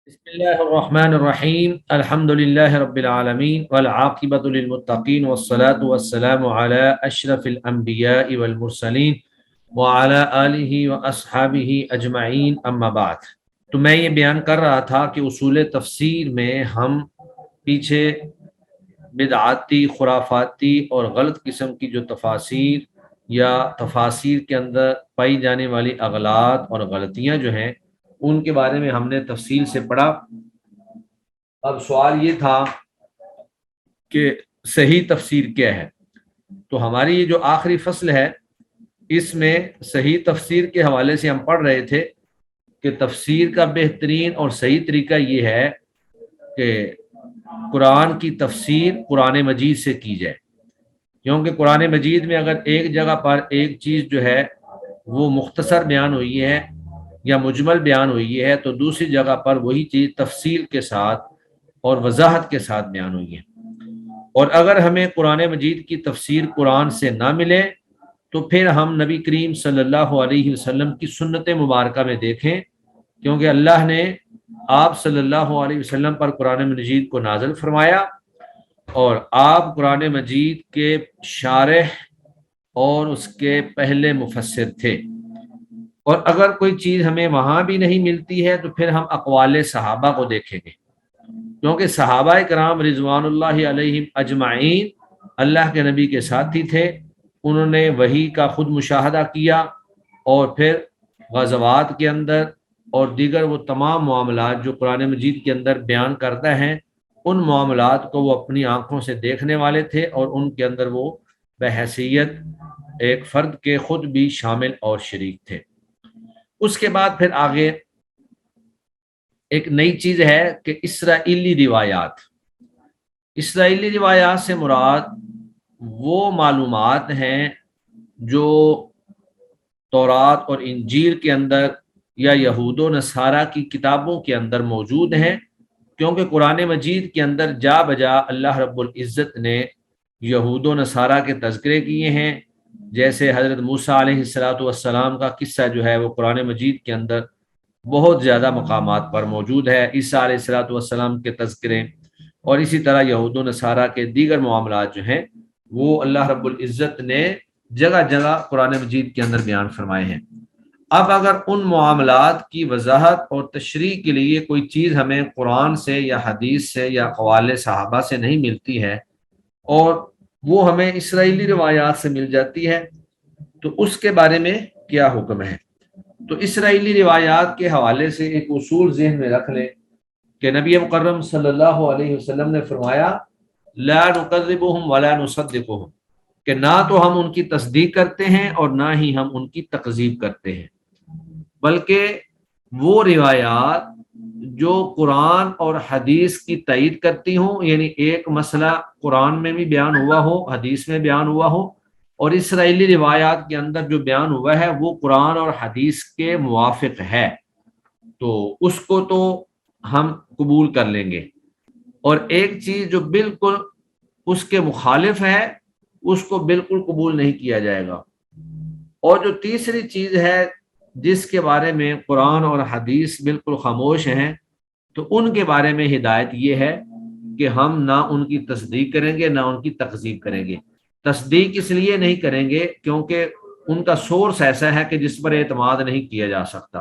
بسم اللہ الرحمن الرحیم الحمد للہ رب العالمین والعاقبۃ للمتقین والصلاة والسلام علی اشرف الانبیاء والمرسلین وعلی آلہ واصحابہ اجمعین اما بعد۔ تو میں یہ بیان کر رہا تھا کہ اصول تفسیر میں ہم پیچھے بدعاتی، خرافاتی اور غلط قسم کی جو تفاسیر یا تفاسیر کے اندر پائی جانے والی اغلاط اور غلطیاں جو ہیں ان کے بارے میں ہم نے تفصیل سے پڑھا۔ اب سوال یہ تھا کہ صحیح تفسیر کیا ہے، تو ہماری یہ جو آخری فصل ہے اس میں صحیح تفسیر کے حوالے سے ہم پڑھ رہے تھے کہ تفسیر کا بہترین اور صحیح طریقہ یہ ہے کہ قرآن کی تفسیر قرآن مجید سے کی جائے، کیونکہ قرآن مجید میں اگر ایک جگہ پر ایک چیز جو ہے وہ مختصر بیان ہوئی ہے یا مجمل بیان ہوئی ہے تو دوسری جگہ پر وہی چیز تفصیل کے ساتھ اور وضاحت کے ساتھ بیان ہوئی ہے۔ اور اگر ہمیں قرآن مجید کی تفسیر قرآن سے نہ ملے تو پھر ہم نبی کریم صلی اللہ علیہ وسلم کی سنت مبارکہ میں دیکھیں، کیونکہ اللہ نے آپ صلی اللہ علیہ وسلم پر قرآن مجید کو نازل فرمایا اور آپ قرآن مجید کے شارح اور اس کے پہلے مفسر تھے۔ اور اگر کوئی چیز ہمیں وہاں بھی نہیں ملتی ہے تو پھر ہم اقوال صحابہ کو دیکھیں گے، کیونکہ صحابہ کرام رضوان اللہ علیہم اجمعین اللہ کے نبی کے ساتھی تھے، انہوں نے وحی کا خود مشاہدہ کیا اور پھر غزوات کے اندر اور دیگر وہ تمام معاملات جو قرآن مجید کے اندر بیان کرتا ہے ان معاملات کو وہ اپنی آنکھوں سے دیکھنے والے تھے اور ان کے اندر وہ بحیثیت ایک فرد کے خود بھی شامل اور شریک تھے۔ اس کے بعد پھر آگے ایک نئی چیز ہے کہ اسرائیلی روایات۔ اسرائیلی روایات سے مراد وہ معلومات ہیں جو تورات اور انجیل کے اندر یا یہود و نصارہ کی کتابوں کے اندر موجود ہیں، کیونکہ قرآن مجید کے اندر جا بجا اللہ رب العزت نے یہود و نصارہ کے تذکرے کیے ہیں، جیسے حضرت موسیٰ علیہ السلام کا قصہ جو ہے وہ قرآن مجید کے اندر بہت زیادہ مقامات پر موجود ہے، عیسیٰ علیہ السلام کے تذکرے، اور اسی طرح یہود و نصارہ کے دیگر معاملات جو ہیں وہ اللہ رب العزت نے جگہ جگہ قرآن مجید کے اندر بیان فرمائے ہیں۔ اب اگر ان معاملات کی وضاحت اور تشریح کے لیے کوئی چیز ہمیں قرآن سے یا حدیث سے یا اقوال صحابہ سے نہیں ملتی ہے اور وہ ہمیں اسرائیلی روایات سے مل جاتی ہے تو اس کے بارے میں کیا حکم ہے؟ تو اسرائیلی روایات کے حوالے سے ایک اصول ذہن میں رکھ لیں کہ نبی مکرم صلی اللہ علیہ وسلم نے فرمایا لا نکذبہم ولا نصدقہم، کہ نہ تو ہم ان کی تصدیق کرتے ہیں اور نہ ہی ہم ان کی تکذیب کرتے ہیں، بلکہ وہ روایات جو قرآن اور حدیث کی تائید کرتی ہوں، یعنی ایک مسئلہ قرآن میں بھی بیان ہوا ہو، حدیث میں بیان ہوا ہو، اور اسرائیلی روایات کے اندر جو بیان ہوا ہے وہ قرآن اور حدیث کے موافق ہے تو اس کو تو ہم قبول کر لیں گے، اور ایک چیز جو بالکل اس کے مخالف ہے اس کو بالکل قبول نہیں کیا جائے گا۔ اور جو تیسری چیز ہے جس کے بارے میں قرآن اور حدیث بالکل خاموش ہیں تو ان کے بارے میں ہدایت یہ ہے کہ ہم نہ ان کی تصدیق کریں گے نہ ان کی تکذیب کریں گے۔ تصدیق اس لیے نہیں کریں گے کیونکہ ان کا سورس ایسا ہے کہ جس پر اعتماد نہیں کیا جا سکتا،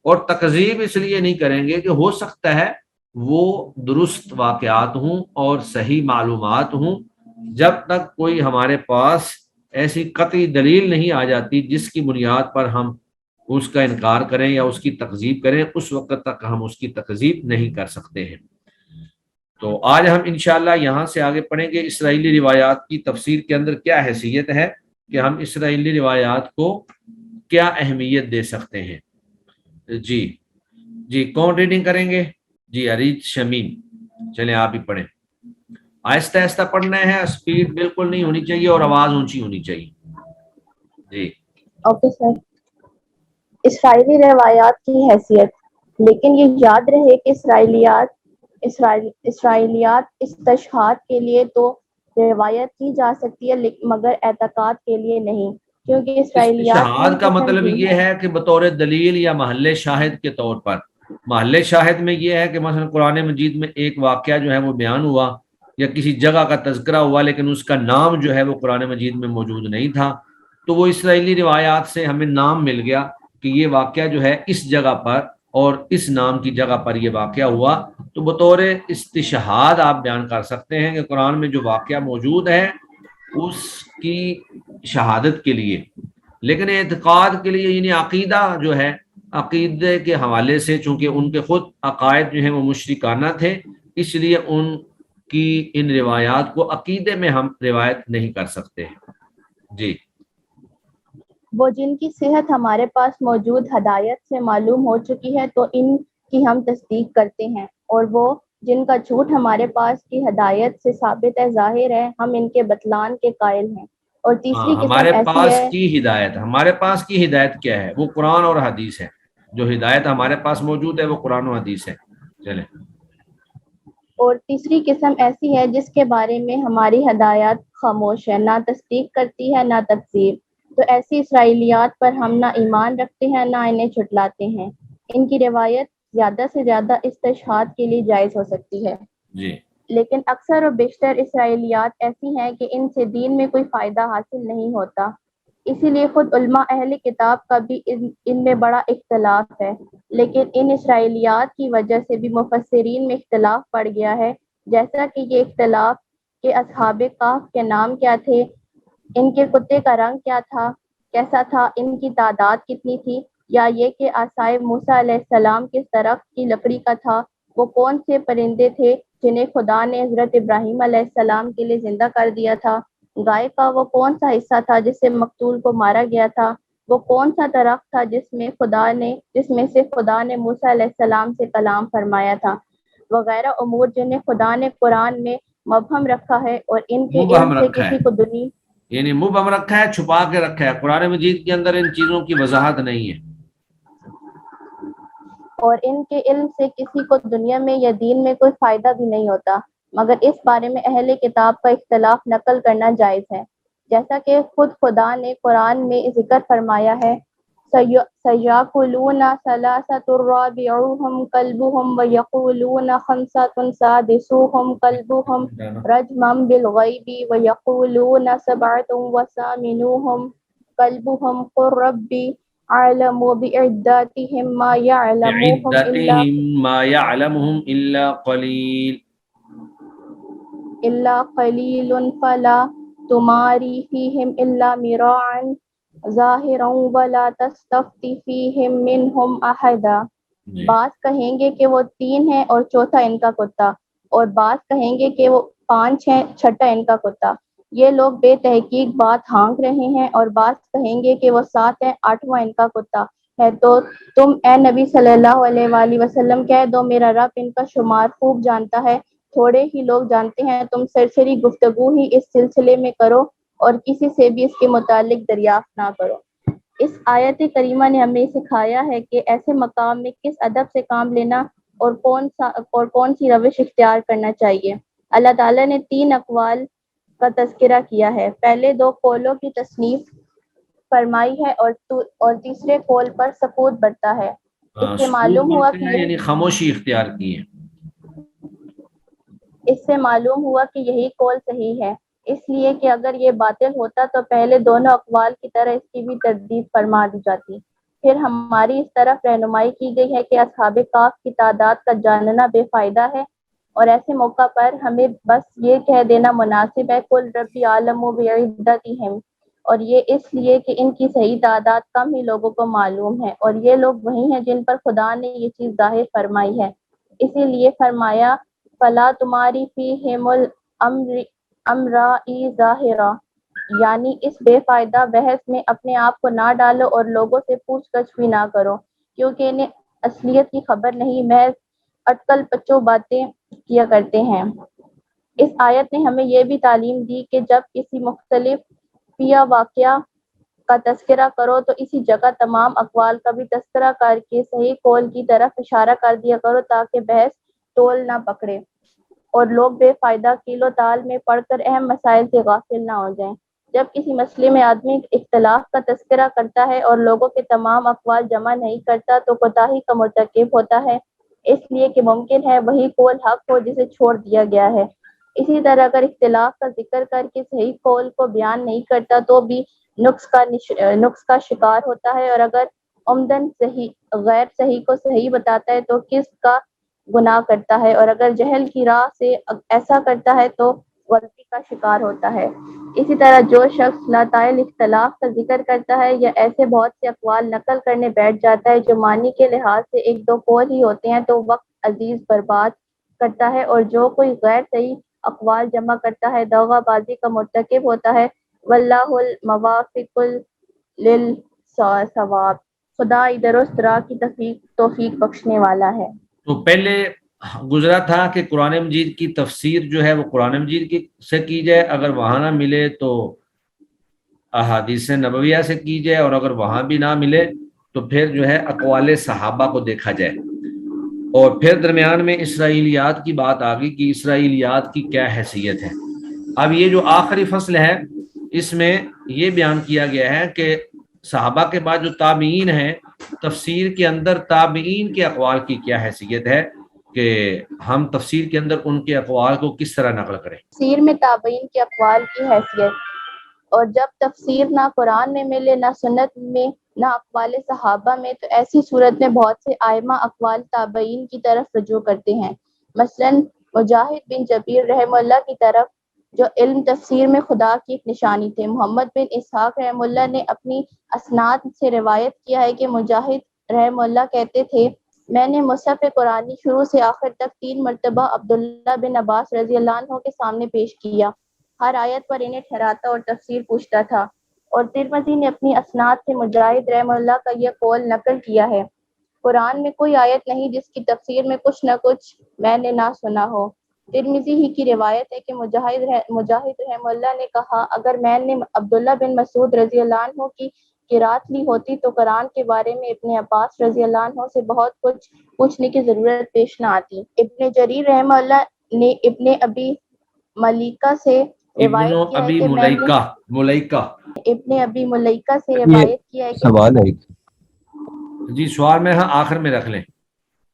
اور تکذیب اس لیے نہیں کریں گے کہ ہو سکتا ہے وہ درست واقعات ہوں اور صحیح معلومات ہوں، جب تک کوئی ہمارے پاس ایسی قطعی دلیل نہیں آ جاتی جس کی بنیاد پر ہم اس کا انکار کریں یا اس کی تکذیب کریں، اس وقت تک ہم اس کی تکذیب نہیں کر سکتے ہیں۔ تو آج ہم انشاءاللہ یہاں سے آگے پڑھیں گے اسرائیلی روایات کی تفسیر کے اندر کیا حیثیت ہے، کہ ہم اسرائیلی روایات کو کیا اہمیت دے سکتے ہیں۔ جی کون ریڈنگ کریں گے؟ جی ارید شمیم، چلیں آپ ہی پڑھیں۔ آہستہ آہستہ پڑھنا ہے، اسپیڈ بالکل نہیں ہونی چاہیے اور آواز اونچی ہونی چاہیے۔ جی اوکے سر۔ اسرائیلی روایات کی حیثیت، لیکن یہ یاد رہے کہ اسرائیلیات استشہاد کے لیے تو روایت کی جا سکتی ہے مگر اعتقاد کے لیے نہیں، کیونکہ اسرائیلیات استشہاد کا منقسم مطلب بھی یہ ہے کہ بطور دلیل یا محل شاہد کے طور پر، محل شاہد میں یہ ہے کہ مثلا قرآن مجید میں ایک واقعہ جو ہے وہ بیان ہوا یا کسی جگہ کا تذکرہ ہوا لیکن اس کا نام جو ہے وہ قرآن مجید میں موجود نہیں تھا، تو وہ اسرائیلی روایات سے ہمیں نام مل گیا کہ یہ واقعہ جو ہے اس جگہ پر اور اس نام کی جگہ پر یہ واقعہ ہوا، تو بطور استشہاد آپ بیان کر سکتے ہیں کہ قرآن میں جو واقعہ موجود ہے اس کی شہادت کے لیے، لیکن اعتقاد کے لیے یعنی عقیدہ جو ہے، عقیدے کے حوالے سے چونکہ ان کے خود عقائد جو ہیں وہ مشرکانہ تھے، اس لیے ان کی ان روایات کو عقیدے میں ہم روایت نہیں کر سکتے ہیں۔ جی وہ جن کی صحت ہمارے پاس موجود ہدایت سے معلوم ہو چکی ہے تو ان کی ہم تصدیق کرتے ہیں، اور وہ جن کا جھوٹ ہمارے پاس کی ہدایت سے ثابت ہے ظاہر ہے ہم ان کے بطلان کے قائل ہیں۔ اور ہاں، تیسری قسم ہمارے ایسی پاس ہے، کی ہدایت، ہمارے پاس کی ہدایت کیا ہے؟ وہ قرآن اور حدیث ہے، جو ہدایت ہمارے پاس موجود ہے وہ قرآن و حدیث ہے۔ چلیں اور تیسری قسم ایسی ہے جس کے بارے میں ہماری ہدایات خاموش ہے، نہ تصدیق کرتی ہے نہ تکذیب، تو ایسی اسرائیلیات پر ہم نہ ایمان رکھتے ہیں نہ انہیں جھٹلاتے ہیں۔ ان کی روایت زیادہ سے زیادہ استشہاد کے لیے جائز ہو سکتی ہے، جی لیکن اکثر و بیشتر اسرائیلیات ایسی ہیں کہ ان سے دین میں کوئی فائدہ حاصل نہیں ہوتا، اسی لیے خود علماء اہل کتاب کا بھی ان میں بڑا اختلاف ہے، لیکن ان اسرائیلیات کی وجہ سے بھی مفسرین میں اختلاف پڑ گیا ہے، جیسا کہ یہ اختلاف کہ اصحاب کہف کے نام کیا تھے، ان کے کتے کا رنگ کیا تھا، کیسا تھا، ان کی تعداد کتنی تھی، یا یہ کہ عصائے موسیٰ علیہ السلام کس درخت کی لکڑی کا تھا، وہ کون سے پرندے تھے جنہیں خدا نے حضرت ابراہیم علیہ السلام کے لیے زندہ کر دیا تھا، گائے کا وہ کون سا حصہ تھا جس سے مقتول کو مارا گیا تھا، وہ کون سا درخت تھا جس میں سے خدا نے موسیٰ علیہ السلام سے کلام فرمایا تھا، وغیرہ امور جنہیں خدا نے قرآن میں مبہم رکھا ہے، اور ان کے علم مبہم سے رکھا ہے، کسی کو دنیا یعنی مبہم رکھا ہے، چھپا کے رکھا ہے، قرآن مجید کے اندر ان چیزوں کی وضاحت نہیں ہے۔ اور ان کے علم سے کسی کو دنیا میں یا دین میں کوئی فائدہ بھی نہیں ہوتا، مگر اس بارے میں اہل کتاب کا اختلاف نقل کرنا جائز ہے، جیسا کہ خود خدا نے قرآن میں ذکر فرمایا ہے، سَيَأْكُلُونَ ثَلَاثَةٌ رَابِعُهُمْ كَلْبُهُمْ وَيَقُولُونَ خَمْسَةٌ سَادِسُهُمْ كَلْبُهُمْ رَجْمًا بِالْغَيْبِ وَيَقُولُونَ سَبْعَةٌ وَثَامِنُهُمْ كَلْبُهُمْ قُلْ رَبِّي أَعْلَمُ بِعِدَّتِهِمْ مَا يَعْلَمُهُمْ بعدتهم ما يعلمهم إلا قليل۔ إِلَّا قَلِيلٌ فَلَا تُمَارِ فِيهِمْ إِلَّا مِرَاعًا ظَاهِرًا وَلَا تَسْتَفْتِ فِيهِمْ مِنْهُمْ أَحَدًا۔ جی بعض کہیں گے کہ وہ 3 ہیں اور چوتھا ان کا کتا، اور بعض کہیں گے کہ وہ 5 ہیں، چھٹا ان کا کتا، یہ لوگ بے تحقیق بات ہانک رہے ہیں، اور بعض کہیں گے کہ وہ 7 ہیں، 8واں ان کا کتا ہے، تو تم اے نبی صلی اللہ علیہ وآلہ وسلم کہہ دو میرا رب ان کا شمار خوب جانتا ہے، تھوڑے ہی لوگ جانتے ہیں، تم سرسری گفتگو ہی اس سلسلے میں کرو اور کسی سے بھی اس کے متعلق دریافت نہ کرو۔ اس آیت کریمہ نے ہمیں سکھایا ہے کہ ایسے مقام میں کس ادب سے کام لینا اور کون سی روش اختیار کرنا چاہیے۔ اللہ تعالیٰ نے 3 اقوال کا تذکرہ کیا ہے، پہلے 2 قولوں کی تصنیف فرمائی ہے اور تیسرے قول پر سکوت برتا ہے۔ اس سے سکوت معلوم ہوا بولتے کہ ہیں یہی یعنی خاموشی اختیار کی ہے۔ اس سے معلوم ہوا کہ یہی قول صحیح ہے، اس لیے کہ اگر یہ باطل ہوتا تو پہلے دونوں اقوال کی طرح اس کی بھی تردید فرما دی جاتی۔ پھر ہماری اس طرف رہنمائی کی گئی ہے کہ اصحاب کہف کی تعداد کا جاننا بے فائدہ ہے، اور ایسے موقع پر ہمیں بس یہ کہہ دینا مناسب ہے قل ربی عالم بعدتہم، اور یہ اس لیے کہ ان کی صحیح تعداد کم ہی لوگوں کو معلوم ہے، اور یہ لوگ وہی ہیں جن پر خدا نے یہ چیز ظاہر فرمائی ہے، اسی لیے فرمایا فلا تماری فیہم الامراء ظاہرا، یعنی اس بے فائدہ بحث میں اپنے آپ کو نہ ڈالو اور لوگوں سے پوچھ گچھ بھی نہ کرو، کیونکہ انہیں اصلیت کی خبر نہیں، محض اٹکل پچو باتیں کیا کرتے ہیں۔ اس آیت نے ہمیں یہ بھی تعلیم دی کہ جب کسی مختلف یا واقعہ کا تذکرہ کرو تو اسی جگہ تمام اقوال کا بھی تذکرہ کر کے صحیح قول کی طرف اشارہ کر دیا کرو تاکہ بحث تول نہ پکڑے اور لوگ بے فائدہ کیل و تال میں پڑھ کر اہم مسائل سے غافل نہ ہو جائیں۔ جب کسی مسئلے میں آدمی اختلاف کا تذکرہ کرتا ہے اور لوگوں کے تمام اقوال جمع نہیں کرتا تو کوتاہی کا مرتکب ہوتا ہے، اس لیے کہ ممکن ہے وہی قول حق ہو جسے چھوڑ دیا گیا ہے۔ اسی طرح اگر اختلاف کا ذکر کر کے صحیح قول کو بیان نہیں کرتا تو بھی نقص کا شکار ہوتا ہے، اور اگر عمدن غیر صحیح کو صحیح بتاتا ہے تو کس کا گناہ کرتا ہے، اور اگر جہل کی راہ سے ایسا کرتا ہے تو غلطی کا شکار ہوتا ہے۔ اسی طرح جو شخص لاتعلق اختلاف کا ذکر کرتا ہے یا ایسے بہت سے اقوال نقل کرنے بیٹھ جاتا ہے جو معنی کے لحاظ سے ایک دو قول ہی ہوتے ہیں تو وقت عزیز برباد کرتا ہے، اور جو کوئی غیر صحیح اقوال جمع کرتا ہے دغا بازی کا مرتکب ہوتا ہے۔ واللہ الموافق للصواب، خدا درست راہ کی توفیق بخشنے والا ہے۔ تو پہلے گزرا تھا کہ قرآن مجید کی تفسیر جو ہے وہ قرآن مجید سے کی جائے، اگر وہاں نہ ملے تو احادیث نبویہ سے کی جائے، اور اگر وہاں بھی نہ ملے تو پھر جو ہے اقوال صحابہ کو دیکھا جائے، اور پھر درمیان میں اسرائیلیات کی بات آ گئی کہ اسرائیلیات کی کیا حیثیت ہے۔ اب یہ جو آخری فصل ہے اس میں یہ بیان کیا گیا ہے کہ صحابہ کے بعد جو تابعین ہیں، تفسیر کے اندر تابعین کے اقوال کی کیا حیثیت ہے کہ ہم تفسیر کے اندر ان کے اقوال کو کس طرح نقل کریں۔ تفسیر میں تابعین کے اقوال کی حیثیت، اور جب تفسیر نہ قرآن میں ملے نہ سنت میں نہ اقوال صحابہ میں تو ایسی صورت میں بہت سے ائمہ اقوال تابعین کی طرف رجوع کرتے ہیں۔ مثلاً مجاہد بن جبیر رحمہ اللہ کی طرف، جو علم تفسیر میں خدا کی ایک نشانی تھے۔ محمد بن اسحاق رحمہ اللہ نے اپنی اسناد سے روایت کیا ہے کہ مجاہد رحمہ اللہ کہتے تھے، میں نے مصحف قرآنی شروع سے آخر تک 3 مرتبہ عبداللہ بن عباس رضی اللہ عنہ کے سامنے پیش کیا، ہر آیت پر انہیں ٹھہراتا اور تفسیر پوچھتا تھا۔ اور ترمذی نے اپنی اسناد سے مجاہد رحمہ اللہ کا یہ قول نقل کیا ہے، قرآن میں کوئی آیت نہیں جس کی تفسیر میں کچھ نہ کچھ میں نے نہ سنا ہو۔ ترمذی ہی کی روایت ہے کہ مجاہد رحمہ اللہ نے کہا، اگر میں نے عبداللہ بن مسعود رضی اللہ عنہ کی قرات لی ہوتی تو قرآن کے بارے میں ابن عباس رضی اللہ عنہ سے بہت کچھ پوچھنے کی ضرورت پیش نہ آتی۔ ابن جریر رحمہ اللہ نے ابن ابی ملیکہ سے ابن روایت کیا ہے ابی کہ میں نے ملیکہ ابن ابی ملیکہ سے یہ روایت کیا ہے کہ سوال ہے جی سوال میں ہاں آخر میں رکھ لیں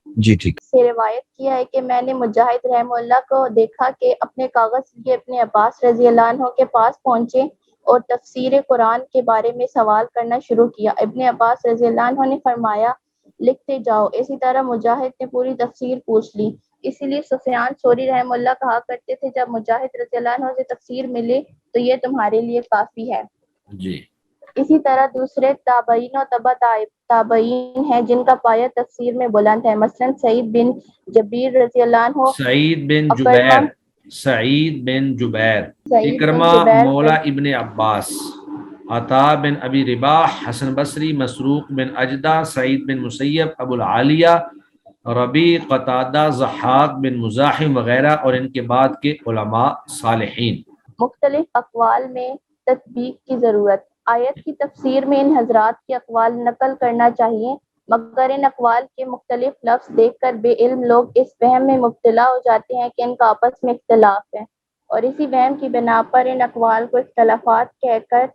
جی ٹھیک سے روایت کیا ہے کہ میں نے مجاہد رحمہ اللہ کو دیکھا کہ اپنے کاغذ لیے اپنے عباس رضی اللہ عنہ کے پاس پہنچے اور تفسیر قرآن کے بارے میں سوال کرنا شروع کیا۔ ابن عباس رضی اللہ عنہ نے فرمایا، لکھتے جاؤ۔ اسی طرح مجاہد نے پوری تفسیر پوچھ لی۔ اسی لیے سفیان ثوری رحمہ اللہ کہا کرتے تھے، جب مجاہد رضی اللہ عنہ سے تفسیر ملے تو یہ تمہارے لیے کافی ہے۔ جی۔ اسی طرح دوسرے تابعین و تبع تابعین ہیں جن کا پایہ تفسیر میں بلند ہے، مثلا سعید بن جبیر رضی اللہ عنہ، سعید بن اکرمہ جبیر، سعید بن اکرمہ جبیر مولا ابن عباس، عطا بن ابی رباح، حسن بصری، مسروق بن اجدہ، سعید بن مسیب، ابو العالیہ، ربیع، قتادہ، ضحاک بن مزاحم وغیرہ، اور ان کے بعد کے علماء صالحین۔ مختلف اقوال میں تطبیق کی ضرورت، آیت کی تفسیر میں ان حضرات کے اقوال نقل کرنا چاہیے، مگر ان اقوال کے مختلف لفظ دیکھ کر بے علم لوگ اس وہم میں مبتلا ہو جاتے ہیں کہ ان کا آپس میں اختلاف ہے، اور اسی وہم کی بنا پر ان اقوال کو اختلافات کہہ کر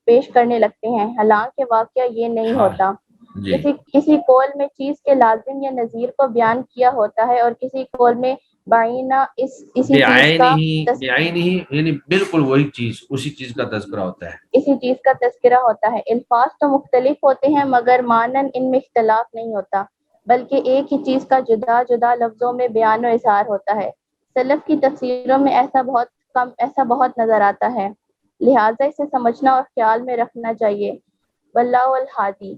پیش کرنے لگتے ہیں، حالانکہ واقعہ یہ نہیں ہاں ہوتا۔ جی۔ کسی قول میں چیز کے لازم یا نظیر کو بیان کیا ہوتا ہے اور کسی قول میں بعینہ اسی بعینہ یعنی بالکل وہی چیز، اسی چیز کا تذکرہ ہوتا ہے۔ اسی چیز کا تذکرہ ہوتا ہے۔ الفاظ تو مختلف ہوتے ہیں مگر معنن ان میں اختلاف نہیں ہوتا، بلکہ ایک ہی چیز کا جدا جدا لفظوں میں بیان و اظہار ہوتا ہے۔ سلف کی تفسیروں میں ایسا بہت نظر آتا ہے، لہٰذا اسے سمجھنا اور خیال میں رکھنا چاہیے۔ واللہ الہادی۔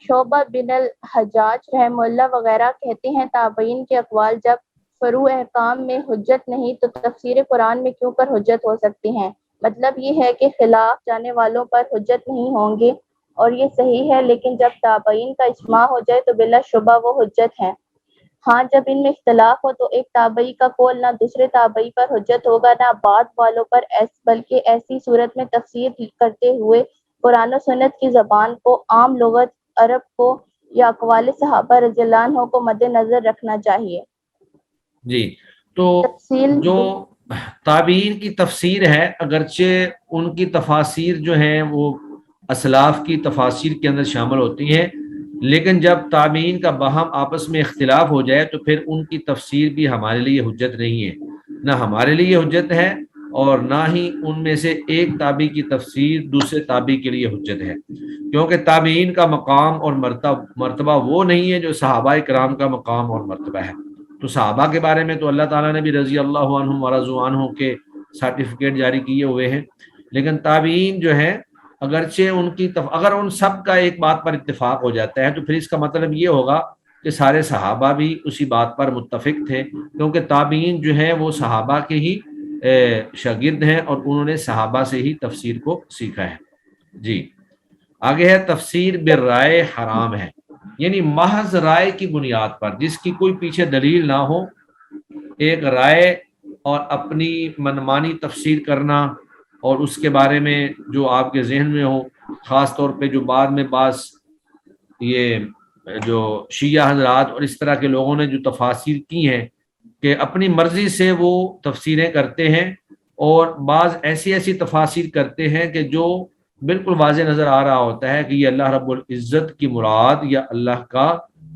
شعبہ بن الحجاج رحمہ اللہ وغیرہ کہتے ہیں، تابعین کے اقوال جب فروع احکام میں حجت نہیں تو تفسیر قرآن میں کیوں کر حجت ہو سکتی ہیں؟ مطلب یہ ہے کہ خلاف جانے والوں پر حجت نہیں ہوں گے، اور یہ صحیح ہے، لیکن جب تابعین کا اجماع ہو جائے تو بلا شبہ وہ حجت ہیں۔ ہاں جب ان میں اختلاف ہو تو ایک تابعی کا قول نہ دوسرے تابعی پر حجت ہوگا نہ بعد والوں پر، بلکہ ایسی صورت میں تفسیر کرتے ہوئے قرآن و سنت کی زبان کو، عام لغت عرب کو یا اقوال صحابہ رضی اللہ عنہ کو مد نظر رکھنا چاہیے۔ جی تو تفصیل جو تابعین کی تفسیر ہے، اگرچہ ان کی تفاسیر جو ہیں وہ اسلاف کی تفاسیر کے اندر شامل ہوتی ہیں، لیکن جب تابعین کا باہم آپس میں اختلاف ہو جائے تو پھر ان کی تفسیر بھی ہمارے لیے حجت نہیں ہے، نہ ہمارے لیے حجت ہے اور نہ ہی ان میں سے ایک تابعی کی تفسیر دوسرے تابعی کے لیے حجت ہے، کیونکہ تابعین کا مقام اور مرتبہ وہ نہیں ہے جو صحابہ کرام کا مقام اور مرتبہ ہے۔ تو صحابہ کے بارے میں تو اللہ تعالیٰ نے بھی رضی اللہ عنہم ورضوا عنہ کے سرٹیفکیٹ جاری کیے ہوئے ہیں، لیکن تابعین جو ہیں اگرچہ ان کی اگر ان سب کا ایک بات پر اتفاق ہو جاتا ہے تو پھر اس کا مطلب یہ ہوگا کہ سارے صحابہ بھی اسی بات پر متفق تھے، کیونکہ تابعین جو ہیں وہ صحابہ کے ہی شاگرد ہیں اور انہوں نے صحابہ سے ہی تفسیر کو سیکھا ہے۔ جی آگے ہے تفسیر بالرائے حرام ہے، یعنی محض رائے کی بنیاد پر، جس کی کوئی پیچھے دلیل نہ ہو، ایک رائے اور اپنی منمانی تفسیر کرنا اور اس کے بارے میں جو آپ کے ذہن میں ہو، خاص طور پہ جو بعد میں بعض یہ جو شیعہ حضرات اور اس طرح کے لوگوں نے جو تفاسیر کی ہیں کہ اپنی مرضی سے وہ تفسیریں کرتے ہیں، اور بعض ایسی ایسی تفاسیر کرتے ہیں کہ جو بالکل واضح نظر آ رہا ہوتا ہے کہ یہ اللہ رب العزت کی مراد یا اللہ کا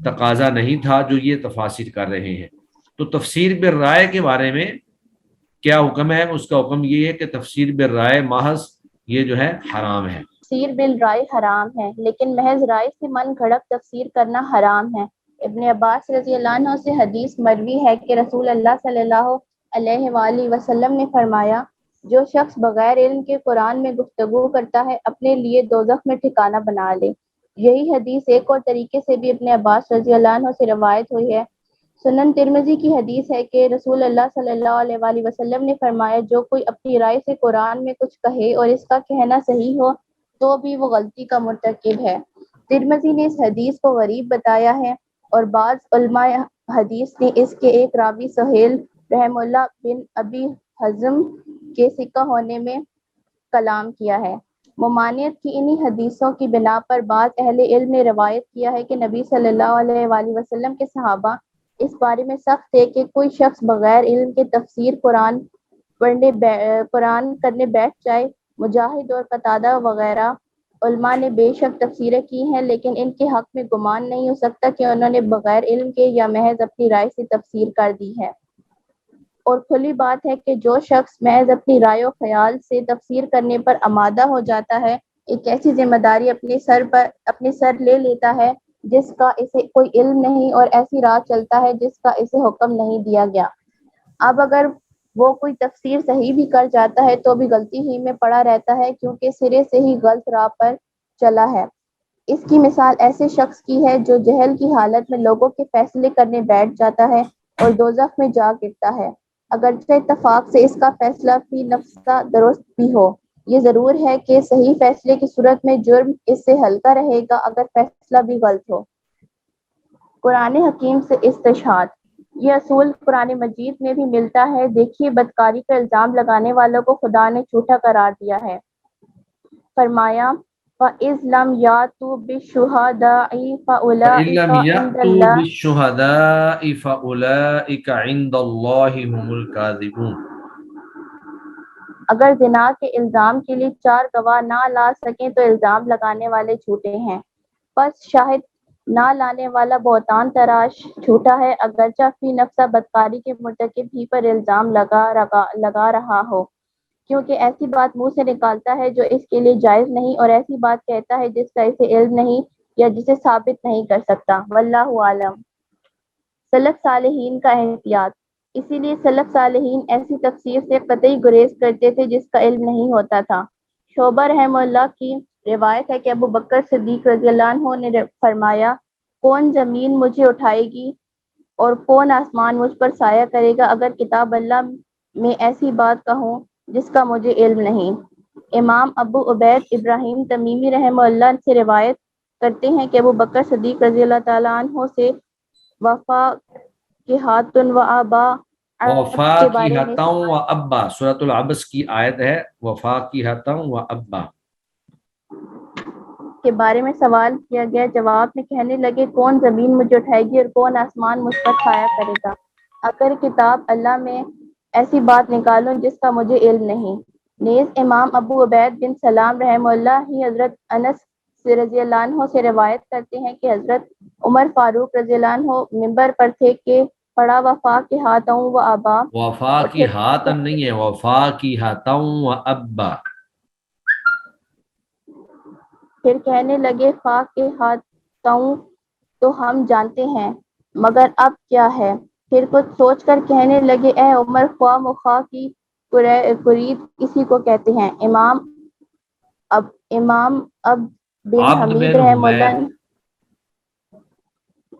تقاضا نہیں تھا جو یہ تفاسیر کر رہے ہیں۔ تو تفسیر بالرائے کے بارے میں کیا حکم ہے؟ اس کا حکم یہ ہے کہ تفسیر بالرائے محض یہ جو ہے حرام ہے۔ تفسیر بالرائے حرام ہے، لیکن محض رائے سے من گھڑت تفسیر کرنا حرام ہے۔ ابن عباس رضی اللہ عنہ سے حدیث مروی ہے کہ رسول اللہ صلی اللہ علیہ وآلہ وسلم نے فرمایا، جو شخص بغیر علم کے قرآن میں گفتگو کرتا ہے اپنے لیے دوزخ میں ٹھکانہ بنا لے۔ یہی حدیث ایک اور طریقے سے بھی ابن عباس رضی اللہ عنہ سے روایت ہوئی ہے۔ سنن ترمذی کی حدیث ہے کہ رسول اللہ صلی اللہ علیہ وآلہ وسلم نے فرمایا، جو کوئی اپنی رائے سے قرآن میں کچھ کہے اور اس کا کہنا صحیح ہو تو بھی وہ غلطی کا مرتکب ہے۔ ترمذی نے اس حدیث کو غریب بتایا ہے اور بعض علماء حدیث نے اس کے ایک راوی سہیل رحم اللہ بن ابی حزم کے ثقہ ہونے میں کلام کیا ہے۔ ممانعت کی انہی حدیثوں کی بنا پر بعض اہل علم نے روایت کیا ہے کہ نبی صلی اللہ علیہ وآلہ وسلم کے صحابہ اس بارے میں سخت تھے کہ کوئی شخص بغیر علم کے تفسیر قرآن کرنے بیٹھ جائے۔ مجاہد اور قتادہ وغیرہ علماء نے بے شک تفسیریں کی ہیں، لیکن ان کے حق میں گمان نہیں ہو سکتا کہ انہوں نے بغیر علم کے یا محض اپنی رائے سے تفسیر کر دی ہے۔ اور کھلی بات ہے کہ جو شخص محض اپنی رائے و خیال سے تفسیر کرنے پر آمادہ ہو جاتا ہے، ایک ایسی ذمہ داری اپنے سر لے لیتا ہے جس کا اسے کوئی علم نہیں، اور ایسی راہ چلتا ہے جس کا اسے حکم نہیں دیا گیا۔ اب اگر وہ کوئی تفسیر صحیح بھی کر جاتا ہے تو بھی غلطی ہی میں پڑا رہتا ہے، کیونکہ سرے سے ہی غلط راہ پر چلا ہے۔ اس کی مثال ایسے شخص کی ہے جو جہل کی حالت میں لوگوں کے فیصلے کرنے بیٹھ جاتا ہے اور دوزخ میں جا گرتا ہے، اگرچہ اتفاق سے اس کا فیصلہ فی نفسہ درست بھی ہو۔ یہ ضرور ہے کہ صحیح فیصلے کی صورت میں جرم اس سے ہلکا رہے گا اگر فیصلہ بھی غلط ہو۔ قرآن حکیم سے استشہاد، یہ اصول قرآن مجید میں بھی ملتا ہے۔ دیکھیے، بدکاری کا الزام لگانے والوں کو خدا نے جھوٹا قرار دیا ہے۔ فرمایا، فَإِذْ لَمْ يَأْتُوا بِالشُّهَدَاءِ فَإِن لَّمْ فَأُولَٰئِكَ عِندَ يَأْتُوا اللَّهِ، بِالشُّهَدَاءِ فَأُولَٰئِكَ عِندَ اللَّهِ هُمُ الْكَاذِبُونَ۔ اگر زنا کے الزام کے لیے 4 گواہ نہ لا سکیں تو الزام لگانے والے جھوٹے ہیں، پس شاہد نہ لانے والا بہتان تراش جھوٹا ہے، اگرچہ فی نفسہ بدکاری کے مرتکب ہی پر الزام لگا رہا ہو، کیونکہ ایسی بات منہ سے نکالتا ہے جو اس کے لیے جائز نہیں، اور ایسی بات کہتا ہے جس کا اسے علم نہیں یا جسے ثابت نہیں کر سکتا۔ واللہ عالم۔ سلف صالحین کا احتیاط، اسی لیے سلف صالحین ایسی تفسیر سے قطعی گریز کرتے تھے جس کا علم نہیں ہوتا تھا۔ شعبہ رحمہ اللہ کی روایت ہے کہ ابو بکر صدیق رضی اللہ عنہ نے فرمایا، کون زمین مجھے اٹھائے گی اور کون آسمان مجھ پر سایہ کرے گا اگر کتاب اللہ میں ایسی بات کہوں جس کا مجھے علم نہیں۔ امام ابو عبید ابراہیم تمیمی رحمہ اللہ سے روایت کرتے ہیں کہ ابو بکر صدیق رضی اللہ تعالیٰ عنہ سے وفا کے ہاتن و آبا وفا کے کی بارے میں حتوں و ابا، سورۃ العبس کی آیت ہے، وفا کی حتوں و ابا کے بارے میں سوال کیا گیا، جواب میں کہنے لگے، کون زمین مجھے اٹھائے گی اور کون آسمان مجھ پر سایہ کرے گا؟ اگر کتاب اللہ میں ایسی بات نکالوں جس کا مجھے علم نہیں۔ نیز امام ابو عبید بن سلام رحمہ اللہ ہی حضرت انس رضی اللہ عنہ سے روایت کرتے ہیں کہ حضرت عمر فاروق رضی اللہ عنہ ممبر پر تھے کہ پڑا وفا کے ہاتھوں و آبا، وفا اور کی ہاتن نہیں ہے، وفا کی ہاتوں و ابا۔ پھر کہنے لگے فا کے ہاتھوں تو ہم جانتے ہیں، مگر اب کیا ہے؟ پھر کچھ سوچ کر کہنے لگے اے عمر، خواہ مخواہ کی قرید اسی کو کہتے ہیں۔ امام بن عبد حمید بن رحمہ حمید، اللہ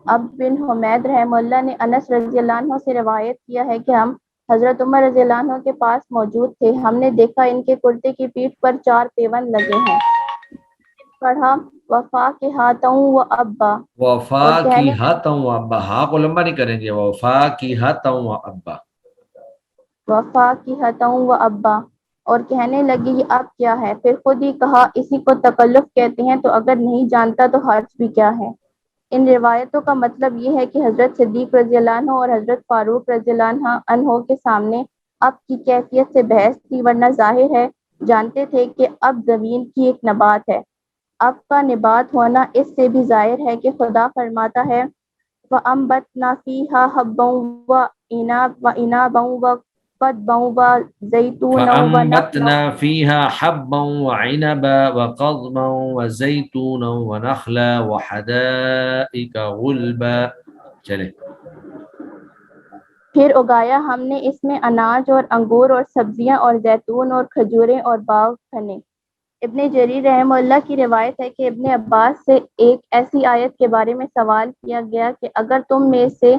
عبد بن حمید رحمہ اللہ نے انس رضی اللہ عنہ سے روایت کیا ہے کہ ہم حضرت عمر رضی اللہ عنہ کے پاس موجود تھے، ہم نے دیکھا ان کے کرتے کی پیٹھ پر 4 پیوند لگے ہیں۔ پڑھا وفا کے ہاتھوں و ابا، وفا اور کی کہنے ہاتوں و ابا، ہاں کو لمبا نہیں کریں گے، وفا کی ہاتوں و ابا۔ وفا کی ہاتھوں و ابا، اور کہنے لگی یہ اب کیا ہے؟ پھر خود ہی کہا اسی کو تکلف کہتے ہیں، تو اگر نہیں جانتا تو حرج بھی کیا ہے۔ ان روایتوں کا مطلب یہ ہے کہ حضرت صدیق رضی اللہ عنہ اور حضرت فاروق رضی اللہ عنہ کے سامنے اب کی کیفیت سے بحث تھی، ورنہ ظاہر ہے جانتے تھے کہ اب زمین کی ایک نبات ہے۔ اب کا نبات ہونا اس سے بھی ظاہر ہے کہ خدا فرماتا ہے وَأَنبَتْنَا فِيهَا حَبًّا وَإِنَابًا وَقَضْبًا وَزَيْتُونًا وَنَخْلًا فأنبتنا فيها حبا وعنبا وقضبا وزيتونا ونخلا وحدائق غلبا۔ چلے پھر اگایا ہم نے اس میں اناج اور انگور اور سبزیاں اور زیتون اور کھجوریں اور باغ گھنے۔ ابن جریر رحمہ اللہ کی روایت ہے کہ ابن عباس سے ایک ایسی آیت کے بارے میں سوال کیا گیا کہ اگر تم میں سے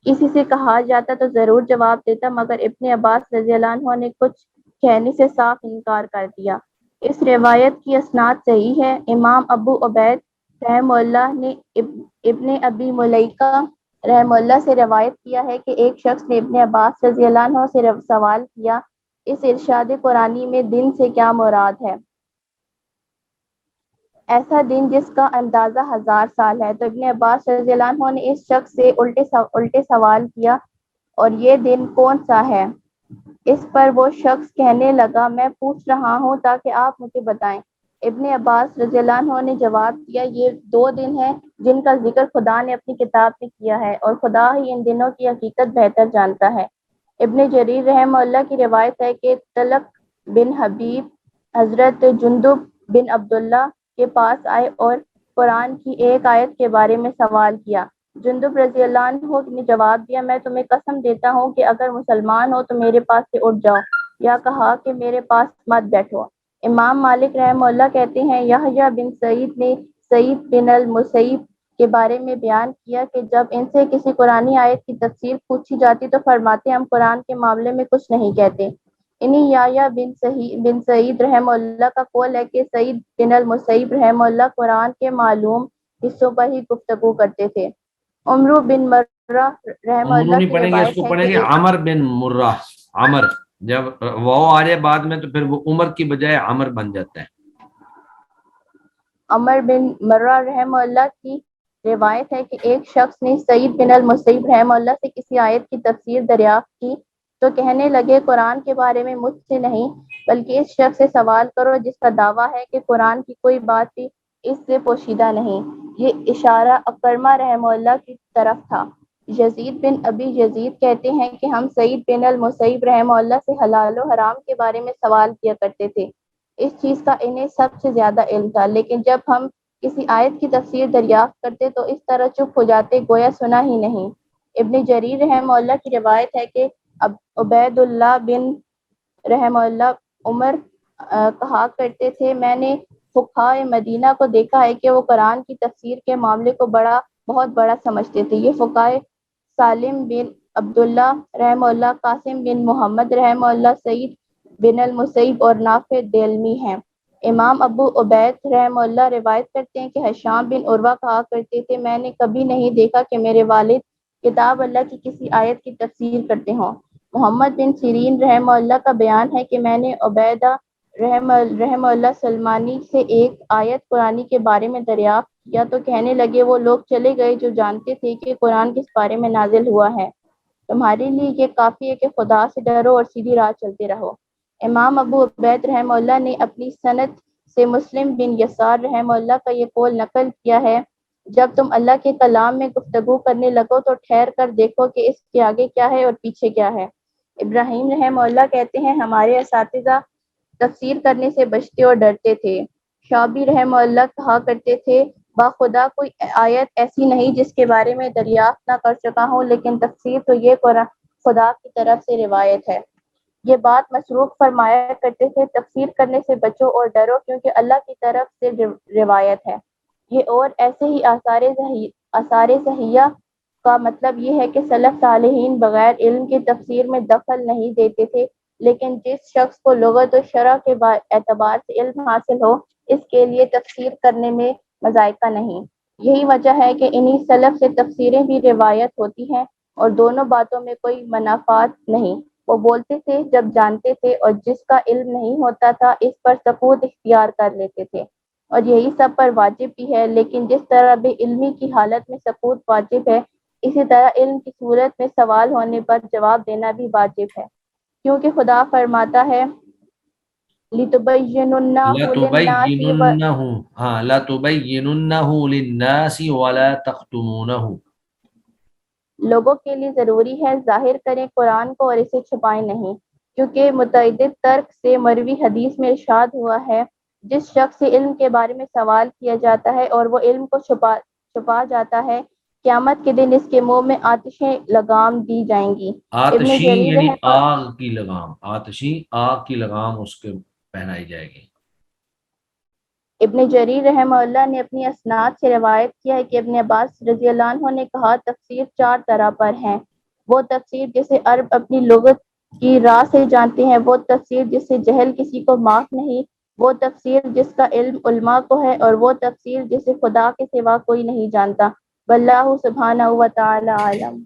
کسی سے کہا جاتا تو ضرور جواب دیتا، مگر ابن عباس رضی اللہ عنہ نے کچھ کہنے سے صاف انکار کر دیا۔ اس روایت کی اسناد صحیح ہے۔ امام ابو عبید رحمہ اللہ نے ابن ابی ملیکہ رحمہ اللہ سے روایت کیا ہے کہ ایک شخص نے ابن عباس رضی اللہ عنہ سے سوال کیا اس ارشاد قرآنی میں دن سے کیا مراد ہے؟ ایسا دن جس کا اندازہ 1000 سال ہے۔ تو ابن عباس رضی اللہ عنہ نے اس شخص سے الٹے سوال کیا اور یہ دن کون سا ہے؟ اس پر وہ شخص کہنے لگا میں پوچھ رہا ہوں تاکہ آپ مجھے بتائیں۔ ابن عباس رضی اللہ عنہ نے جواب دیا یہ 2 دن ہیں جن کا ذکر خدا نے اپنی کتاب میں کیا ہے، اور خدا ہی ان دنوں کی حقیقت بہتر جانتا ہے۔ ابن جریر رحمہ اللہ کی روایت ہے کہ طلق بن حبیب حضرت جندب بن عبداللہ کے پاس آئے اور قرآن کی ایک آیت کے بارے میں سوال کیا۔ جندب رضی اللہ عنہ نے جواب دیا میں تمہیں قسم دیتا ہوں کہ اگر مسلمان ہو تو میرے پاس سے اٹھ جاؤ، یا کہا کہ میرے پاس مت بیٹھو۔ امام مالک رحمہ اللہ کہتے ہیں یحییٰ بن سعید نے سعید بن المسیب کے بارے میں بیان کیا کہ جب ان سے کسی قرآنی آیت کی تفسیر پوچھی جاتی تو فرماتے ہم قرآن کے معاملے میں کچھ نہیں کہتے۔ انہی یحییٰ بن سعید رحمہ اللہ کا قول ہے کہ سعید بن المسیب رحمہ اللہ قرآن کے معلوم حصوں پر ہی گفتگو کرتے تھے۔ عمرو بن مرہ رحمہ عمرو اللہ نہیں کی پڑھیں گے، اس روایت کو ہے پڑھیں کہ گے عمر بن مرہ۔ عمر جب وہ آ جائے بعد میں تو پھر وہ عمر کی بجائے عمر بن جاتا ہے۔ عمر بن مرہ رحمہ اللہ کی روایت ہے کہ ایک شخص نے سعید بن المسیب رحمہ اللہ سے کسی آیت کی تفسیر دریافت کی تو کہنے لگے قرآن کے بارے میں مجھ سے نہیں بلکہ اس شخص سے سوال کرو جس کا دعویٰ ہے کہ قرآن کی کوئی بات بھی اس سے پوشیدہ نہیں۔ یہ اشارہ اکرمہ رحمہ اللہ کی طرف تھا۔ یزید بن ابی یزید کہتے ہیں کہ ہم سعید بن المسیب رحمہ اللہ سے حلال و حرام کے بارے میں سوال کیا کرتے تھے، اس چیز کا انہیں سب سے زیادہ علم تھا، لیکن جب ہم کسی آیت کی تفسیر دریافت کرتے تو اس طرح چپ ہو جاتے گویا سنا ہی نہیں۔ ابن جریر رحمہ اللہ کی روایت ہے کہ عبید اللہ بن رحمہ اللہ عمر کہا کرتے تھے میں نے فقہائے مدینہ کو دیکھا ہے کہ وہ قرآن کی تفسیر کے معاملے کو بہت بڑا سمجھتے تھے۔ یہ فقہائے سالم بن عبداللہ رحمہ اللہ، قاسم بن محمد رحمہ اللہ، سعید بن المسیب اور نافع دیلمی ہیں۔ امام ابو عبید رحمہ اللہ روایت کرتے ہیں کہ ہشام بن عروہ کہا کرتے تھے میں نے کبھی نہیں دیکھا کہ میرے والد کتاب اللہ کی کسی آیت کی تفسیر کرتے ہوں۔ محمد بن سیرین رحمہ اللہ کا بیان ہے کہ میں نے عبیدہ رحمہ اللہ سلمانی سے ایک آیت قرآنی کے بارے میں دریافت کیا تو کہنے لگے وہ لوگ چلے گئے جو جانتے تھے کہ قرآن کس بارے میں نازل ہوا ہے۔ تمہارے لیے یہ کافی ہے کہ خدا سے ڈرو اور سیدھی راہ چلتے رہو۔ امام ابو عبید رحمہ اللہ نے اپنی سند سے مسلم بن یسار رحمہ اللہ کا یہ قول نقل کیا ہے، جب تم اللہ کے کلام میں گفتگو کرنے لگو تو ٹھہر کر دیکھو کہ اس کے آگے کیا ہے اور پیچھے کیا ہے۔ ابراہیم رحمہ اللہ کہتے ہیں ہمارے اساتذہ تفسیر کرنے سے بچتے اور ڈرتے تھے۔ شعبی رحمہ اللہ کہا کرتے تھے باخدا کوئی آیت ایسی نہیں جس کے بارے میں دریافت نہ کر چکا ہوں، لیکن تفسیر تو یہ قرآن خدا کی طرف سے روایت ہے۔ یہ بات مسروق فرمایا کرتے تھے تفسیر کرنے سے بچو اور ڈرو کیونکہ اللہ کی طرف سے روایت ہے۔ یہ اور ایسے ہی آثار صحیحہ کا مطلب یہ ہے کہ سلف صالحین بغیر علم کی تفسیر میں دخل نہیں دیتے تھے، لیکن جس شخص کو لغت و شرع کے اعتبار سے علم حاصل ہو اس کے لیے تفسیر کرنے میں مذائقہ نہیں۔ یہی وجہ ہے کہ انہی سلف سے تفسیریں بھی روایت ہوتی ہیں اور دونوں باتوں میں کوئی منافات نہیں۔ وہ بولتے تھے جب جانتے تھے اور جس کا علم نہیں ہوتا تھا اس پر سکوت اختیار کر لیتے تھے، اور یہی سب پر واجب بھی ہے۔ لیکن جس طرح بے علمی کی حالت میں سکوت واجب ہے، اسی طرح علم کی صورت میں سوال ہونے پر جواب دینا بھی واجب ہے، کیونکہ خدا فرماتا ہے لِتُبَيِّنُنَّهُ لِلنَّاسِ لَتُبَيِّنُنَّهُ ہاں لَتُبَيِّنُنَّهُ لِلنَّاسِ وَلَا تَخْتُمُونَهُ۔ لوگوں کے لیے ضروری ہے ظاہر کریں قرآن کو اور اسے چھپائیں نہیں، کیونکہ متعدد ترک سے مروی حدیث میں ارشاد ہوا ہے جس شخص سے علم کے بارے میں سوال کیا جاتا ہے اور وہ علم کو چھپا جاتا ہے، قیامت کے دن اس کے منہ میں آتشیں لگام دی جائیں گی۔ ابن آتشی جریر یعنی رحمہ آگ کی لگام، آتشی آگ کی لگام اس کے پہنائی جائے گی۔ ابن جریر رحمہ اللہ نے اپنی اسناد سے روایت کیا ہے کہ ابن عباس رضی اللہ عنہ نے کہا تفسیر 4 طرح پر ہیں، وہ تفسیر جسے عرب اپنی لغت کی راہ سے جانتے ہیں، وہ تفسیر جس سے جہل کسی کو معاف نہیں، وہ تفسیر جس کا علم علماء کو ہے، اور وہ تفسیر جسے خدا کے سوا کوئی نہیں جانتا۔ واللہ سبحانہ و تعالی عالم۔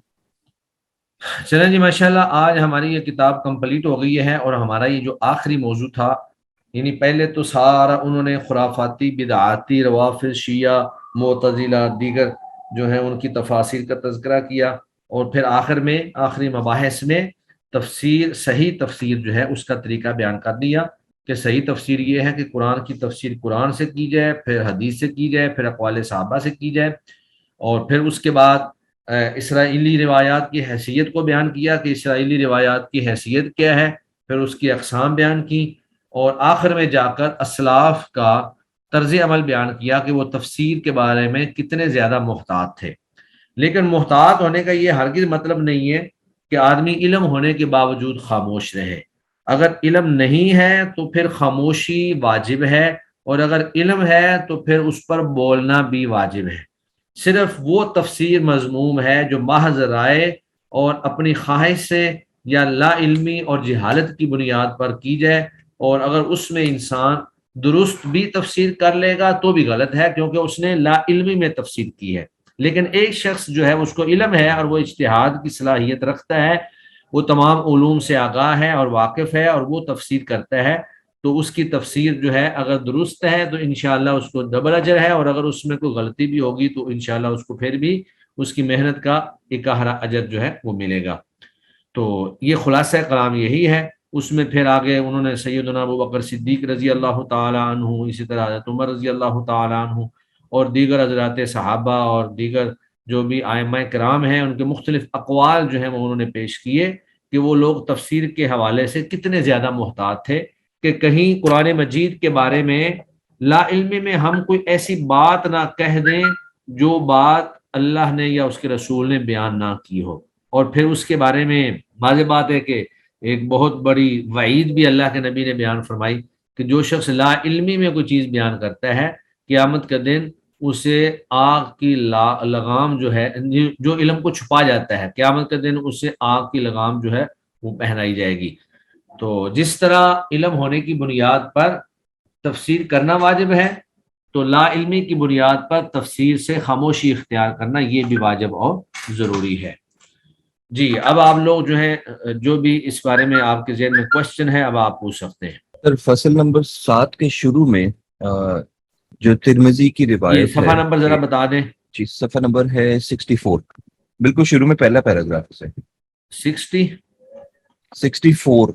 چلیں جی ماشاءاللہ آج ہماری یہ کتاب کمپلیٹ ہو گئی ہے، اور ہمارا یہ جو آخری موضوع تھا، یعنی پہلے تو سارا انہوں نے خرافاتی بدعاتی روافض شیعہ معتزلہ دیگر جو ہیں ان کی تفاسیر کا تذکرہ کیا، اور پھر آخر میں آخری مباحث میں تفسیر صحیح تفسیر جو ہے اس کا طریقہ بیان کر دیا کہ صحیح تفسیر یہ ہے کہ قرآن کی تفسیر قرآن سے کی جائے، پھر حدیث سے کی جائے، پھر اقوال صحابہ سے کی جائے، اور پھر اس کے بعد اسرائیلی روایات کی حیثیت کو بیان کیا کہ اسرائیلی روایات کی حیثیت کیا ہے، پھر اس کی اقسام بیان کی، اور آخر میں جا کر اسلاف کا طرز عمل بیان کیا کہ وہ تفسیر کے بارے میں کتنے زیادہ محتاط تھے۔ لیکن محتاط ہونے کا یہ ہرگز مطلب نہیں ہے کہ آدمی علم ہونے کے باوجود خاموش رہے۔ اگر علم نہیں ہے تو پھر خاموشی واجب ہے، اور اگر علم ہے تو پھر اس پر بولنا بھی واجب ہے۔ صرف وہ تفسیر مذموم ہے جو محض رائے اور اپنی خواہش سے یا لا علمی اور جہالت کی بنیاد پر کی جائے، اور اگر اس میں انسان درست بھی تفسیر کر لے گا تو بھی غلط ہے، کیونکہ اس نے لا علمی میں تفسیر کی ہے۔ لیکن ایک شخص جو ہے اس کو علم ہے اور وہ اجتہاد کی صلاحیت رکھتا ہے، وہ تمام علوم سے آگاہ ہے اور واقف ہے، اور وہ تفسیر کرتا ہے، تو اس کی تفسیر جو ہے اگر درست ہے تو انشاءاللہ اس کو ڈبل اجر ہے، اور اگر اس میں کوئی غلطی بھی ہوگی تو انشاءاللہ اس کو پھر بھی اس کی محنت کا اکہرا اجر جو ہے وہ ملے گا۔ تو یہ خلاصہ کلام یہی ہے۔ اس میں پھر آگے انہوں نے سیدنا ابو بکر صدیق رضی اللہ تعالی عنہ، اسی طرح حضرت عمر رضی اللہ تعالی عنہ اور دیگر حضرات صحابہ اور دیگر جو بھی ائمہ کرام ہیں ان کے مختلف اقوال جو ہیں وہ انہوں نے پیش کیے کہ وہ لوگ تفسیر کے حوالے سے کتنے زیادہ محتاط تھے کہ کہیں قرآن مجید کے بارے میں لا علمی میں ہم کوئی ایسی بات نہ کہہ دیں جو بات اللہ نے یا اس کے رسول نے بیان نہ کی ہو، اور پھر اس کے بارے میں واضح بات ہے کہ ایک بہت بڑی وعید بھی اللہ کے نبی نے بیان فرمائی کہ جو شخص لا علمی میں کوئی چیز بیان کرتا ہے قیامت کا دن اسے آگ کی لگام جو ہے، جو علم کو چھپا جاتا ہے، قیامت کا دن اسے آگ کی لگام جو ہے وہ پہنائی جائے گی۔ تو جس طرح علم ہونے کی بنیاد پر تفسیر کرنا واجب ہے، تو لا علمی کی بنیاد پر تفسیر سے خاموشی اختیار کرنا یہ بھی واجب اور ضروری ہے۔ جی اب آپ لوگ جو ہیں جو بھی اس بارے میں آپ کے ذہن میں کوشچن ہے اب آپ پوچھ سکتے ہیں۔ سر فصل نمبر 7 کے شروع میں جو ترمذی کی یہ روایت صفحہ ہے، نمبر ذرا بتا دیں۔ جی صفحہ نمبر ہے 64، بالکل شروع میں پہلا پیراگراف سے۔ 64.